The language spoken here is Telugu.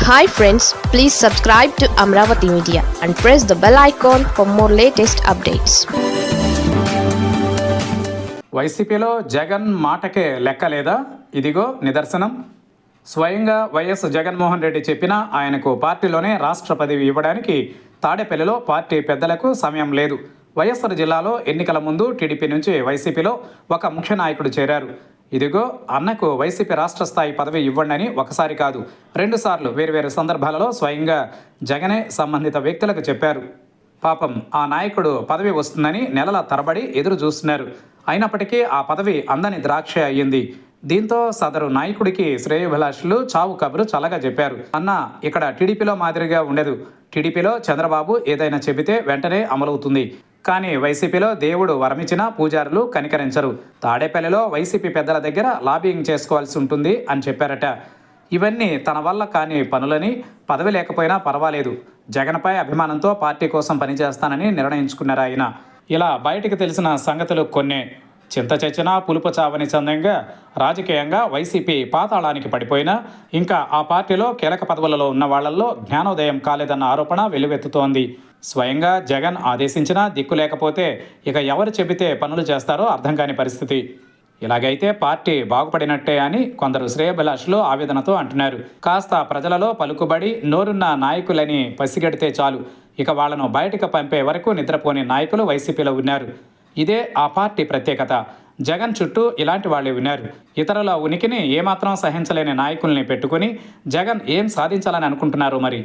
Hi friends, please subscribe to Amravati Media and press the bell icon for more latest updates. వైసీపీలో జగన్ మాటకే లెక్క లేదా? ఇదిగో నిదర్శనం. స్వయంగా వైఎస్ జగన్మోహన్ రెడ్డి చెప్పినా ఆయనకు పార్టీలోనే రాష్ట్ర పదవి ఇవ్వడానికి తాడేపల్లిలో పార్టీ పెద్దలకు సమయం లేదు. వైఎస్ఆర్ జిల్లాలో ఎన్నికల ముందు టీడీపీ నుంచి వైసీపీలో ఒక ముఖ్య నాయకుడు చేరారు. ఇదిగో అన్నకు వైసీపీ రాష్ట్ర స్థాయి పదవి ఇవ్వండి అని ఒకసారి కాదు, 2 సార్లు వేర్వేరు సందర్భాలలో స్వయంగా జగనే సంబంధిత వ్యక్తులకు చెప్పారు. పాపం ఆ నాయకుడు పదవి వస్తుందని నెలల తరబడి ఎదురు చూస్తున్నారు. అయినప్పటికీ ఆ పదవి అందని ద్రాక్ష అయ్యింది. దీంతో సదరు నాయకుడికి శ్రేయోభిలాషులు చావు కబురు చల్లగా చెప్పారు. అన్న, ఇక్కడ టీడీపీలో మాదిరిగా ఉండదు. టీడీపీలో చంద్రబాబు ఏదైనా చెబితే వెంటనే అమలవుతుంది. కానీ వైసీపీలో దేవుడు వరమిచ్చినా పూజారులు కనికరించరు. తాడేపల్లిలో వైసీపీ పెద్దల దగ్గర లాబింగ్ చేసుకోవాల్సి ఉంటుంది అని చెప్పారట. ఇవన్నీ తన వల్ల కాని పనులని, పదవి లేకపోయినా పర్వాలేదు, జగన్పై అభిమానంతో పార్టీ కోసం పనిచేస్తానని నిర్ణయించుకున్నారు ఆయన. ఇలా బయటికి తెలిసిన సంగతులు కొన్నే. చింత చచ్చినా పులుపు చావని చందంగా రాజకీయంగా వైసీపీ పాతాళానికి పడిపోయినా ఇంకా ఆ పార్టీలో కీలక పదవులలో ఉన్న వాళ్లలో జ్ఞానోదయం కాలేదన్న ఆరోపణ వెల్లువెత్తుతోంది. స్వయంగా జగన్ ఆదేశించినా దిక్కు లేకపోతే ఇక ఎవరు చెబితే పనులు చేస్తారో అర్థం కాని పరిస్థితి. ఇలాగైతే పార్టీ బాగుపడినట్టే అని కొందరు శ్రేయోభిలాషులు ఆవేదనతో అంటున్నారు. కాస్త ప్రజలలో పలుకుబడి నోరున్న నాయకులని పసిగడితే చాలు, ఇక వాళ్లను బయటకు పంపే వరకు నిద్రపోని నాయకులు వైసీపీలో ఉన్నారు. ఇదే ఆ పార్టీ ప్రత్యేకత. జగన్ చుట్టూ ఇలాంటి వాళ్ళే ఉన్నారు. ఇతరుల ఉనికిని ఏమాత్రం సహించలేని నాయకుల్ని పెట్టుకుని జగన్ ఏం సాధించాలని అనుకుంటున్నారు మరి?